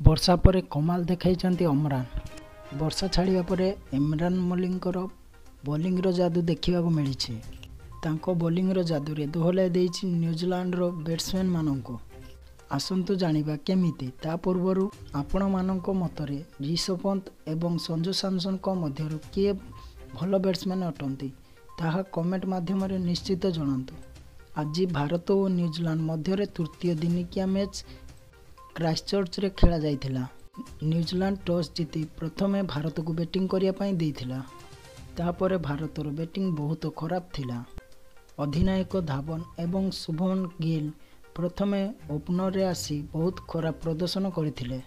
ବର୍ଷା ପରେ କମାଲ ଦେଖାଇଛନ୍ତି ଅମରାନ। ବର୍ଷା ଛାଡ଼ିବା ପରେ ଇମରାନ ମଲିକଙ୍କର ବୋଲିଂର ଯାଦୁ ଦେଖିବାକୁ ମିଳିଛି। ତାଙ୍କ ବୋଲିଂର ଯାଦୁରେ ଦୋହଲାଇ ଦେଇଛି ନ୍ୟୁଜିଲାଣ୍ଡର ବ୍ୟାଟ୍ସମ୍ୟାନମାନଙ୍କୁ। ଆସନ୍ତୁ ଜାଣିବା କେମିତି। ତା ପୂର୍ବରୁ ଆପଣମାନଙ୍କ ମତରେ ରିଷଭ ପନ୍ତ ଏବଂ ସଞ୍ଜୁ ସାମସନଙ୍କ ମଧ୍ୟରୁ କିଏ ଭଲ ବ୍ୟାଟ୍ସମ୍ୟାନ ଅଟନ୍ତି ତାହା କମେଣ୍ଟ ମାଧ୍ୟମରେ ନିଶ୍ଚିତ ଜଣାନ୍ତୁ। ଆଜି ଭାରତ ଓ ନ୍ୟୁଜିଲାଣ୍ଡ ମଧ୍ୟରେ ତୃତୀୟ ଦିନିକିଆ ମ୍ୟାଚ୍ କ୍ରାଇଷ୍ଟଚର୍ଚ୍ଚରେ ଖେଳା ଯାଇଥିଲା। ନ୍ୟୁଜିଲାଣ୍ଡ ଟସ୍ ଜିତି ପ୍ରଥମେ ଭାରତକୁ ବ୍ୟାଟିଂ କରିବା ପାଇଁ ଦେଇଥିଲା। ତାପରେ ଭାରତର ବ୍ୟାଟିଂ ବହୁତ ଖରାପ ଥିଲା। ଅଧିନାୟକ ଧାୱନ ଏବଂ ଶୁଭମନ ଗିଲ୍ ପ୍ରଥମେ ଓପନରେ ଆସି ବହୁତ ଖରାପ ପ୍ରଦର୍ଶନ କରିଥିଲେ।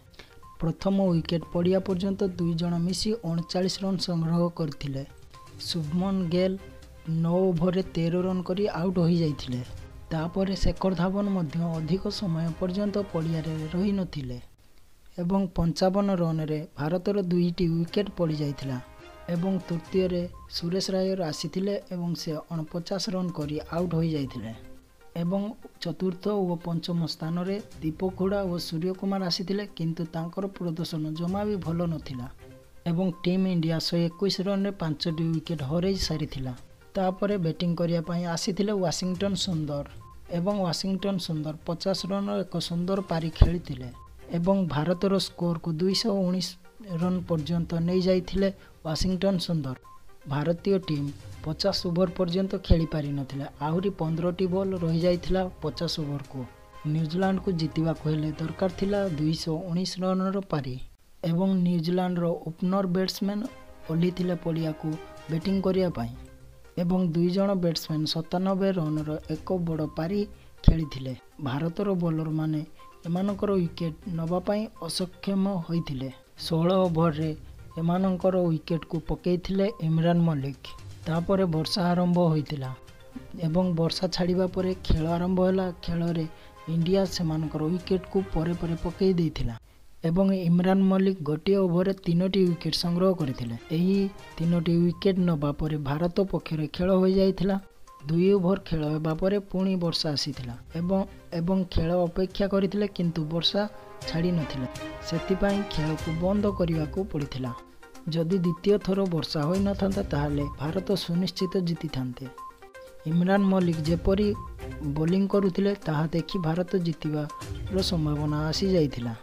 ପ୍ରଥମ ୱିକେଟ୍ ପଡ଼ିବା ପର୍ଯ୍ୟନ୍ତ ଦୁଇ ଜଣ ମିଶି 39 ରନ୍ ସଂଗ୍ରହ କରିଥିଲେ। ଶୁଭମନ ଗିଲ୍ 9 ଓଭରରେ 13 ରନ୍ କରି ଆଉଟ୍ ହୋଇଯାଇଥିଲେ। ତାପରେ ଶେଖର ଧାୱନ ମଧ୍ୟ ଅଧିକ ସମୟ ପର୍ଯ୍ୟନ୍ତ ପଡ଼ିଆରେ ରହିନଥିଲେ ଏବଂ 55 ରନ୍ରେ ଭାରତର 2ଟି ୱିକେଟ୍ ପଡ଼ିଯାଇଥିଲା ଏବଂ ତୃତୀୟରେ ସୁରେଶ ରାୟର ଆସିଥିଲେ ଏବଂ ସେ 49 ରନ୍ କରି ଆଉଟ୍ ହୋଇଯାଇଥିଲେ ଏବଂ ଚତୁର୍ଥ ଓ ପଞ୍ଚମ ସ୍ଥାନରେ ଦୀପକ ହୁଡ଼ା ଓ ସୂର୍ଯ୍ୟକୁମାର ଆସିଥିଲେ, କିନ୍ତୁ ତାଙ୍କର ପ୍ରଦର୍ଶନ ଜମା ବି ଭଲ ନଥିଲା ଏବଂ ଟିମ୍ ଇଣ୍ଡିଆ 121 ରନ୍ରେ 5ଟି ୱିକେଟ୍ ହରାଇ ସାରିଥିଲା। ତାପରେ ବ୍ୟାଟିଂ କରିବା ପାଇଁ ଆସିଥିଲେ ୱାଶିଂଟନ ସୁନ୍ଦର ଏବଂ ୱାଶିଂଟନ ସୁନ୍ଦର 50 ରନ୍ର ଏକ ସୁନ୍ଦର ପାରି ଖେଳିଥିଲେ ଏବଂ ଭାରତର ସ୍କୋରକୁ 219 ରନ୍ ପର୍ଯ୍ୟନ୍ତ ନେଇଯାଇଥିଲେ ୱାଶିଂଟନ ସୁନ୍ଦର। ଭାରତୀୟ ଟିମ୍ 50 ଓଭର ପର୍ଯ୍ୟନ୍ତ ଖେଳିପାରିନଥିଲା। ଆହୁରି 15ଟି ବଲ୍ ରହିଯାଇଥିଲା 50 ଓଭରକୁ। ନ୍ୟୁଜିଲାଣ୍ଡକୁ ଜିତିବାକୁ ହେଲେ ଦରକାର ଥିଲା 219 ରନ୍ର ପାରି ଏବଂ ନ୍ୟୁଜିଲାଣ୍ଡର ଓପନର ବ୍ୟାଟ୍ସମ୍ୟାନ ଓହ୍ଲିଥିଲେ ପଡ଼ିଆକୁ ବ୍ୟାଟିଂ କରିବା ପାଇଁ ଏବଂ ଦୁଇ ଜଣ ବ୍ୟାଟ୍ସମ୍ୟାନ 97 ରନ୍ର ଏକ ବଡ଼ ପାରି ଖେଳିଥିଲେ। ଭାରତର ବୋଲରମାନେ ଏମାନଙ୍କର ୱିକେଟ୍ ନେବା ପାଇଁ ଅସକ୍ଷମ ହୋଇଥିଲେ। 16 ଓଭରରେ ଏମାନଙ୍କର ୱିକେଟ୍କୁ ପକାଇଥିଲେ ଇମରାନ ମଲିକ। ତାପରେ ବର୍ଷା ଆରମ୍ଭ ହୋଇଥିଲା ଏବଂ ବର୍ଷା ଛାଡ଼ିବା ପରେ ଖେଳ ଆରମ୍ଭ ହେଲା। ଖେଳରେ ଇଣ୍ଡିଆ ସେମାନଙ୍କର ୱିକେଟ୍କୁ ପରେ ପରେ ପକାଇ ଦେଇଥିଲା ଏବଂ ଇମରାନ ମଲିକ ଗୋଟିଏ ଓଭରରେ 3ଟି ୱିକେଟ୍ ସଂଗ୍ରହ କରିଥିଲେ। ଏହି 3ଟି ୱିକେଟ୍ ନେବା ପରେ ଭାରତ ପକ୍ଷରେ ଖେଳ ହୋଇଯାଇଥିଲା। 2 ଓଭର ଖେଳ ହେବା ପରେ ପୁଣି ବର୍ଷା ଆସିଥିଲା ଏବଂ ଖେଳ ଅପେକ୍ଷା କରିଥିଲେ, କିନ୍ତୁ ବର୍ଷା ଛାଡ଼ି ନଥିଲା। ସେଥିପାଇଁ ଖେଳକୁ ବନ୍ଦ କରିବାକୁ ପଡ଼ିଥିଲା। ଯଦି ଦ୍ୱିତୀୟ ଥର ବର୍ଷା ହୋଇନଥାନ୍ତା ତାହେଲେ ଭାରତ ସୁନିଶ୍ଚିତ ଜିତିଥାନ୍ତେ। ଇମରାନ ମଲିକ ଯେପରି ବୋଲିଂ କରୁଥିଲେ ତାହା ଦେଖି ଭାରତ ଜିତିବାର ସମ୍ଭାବନା ଆସିଯାଇଥିଲା।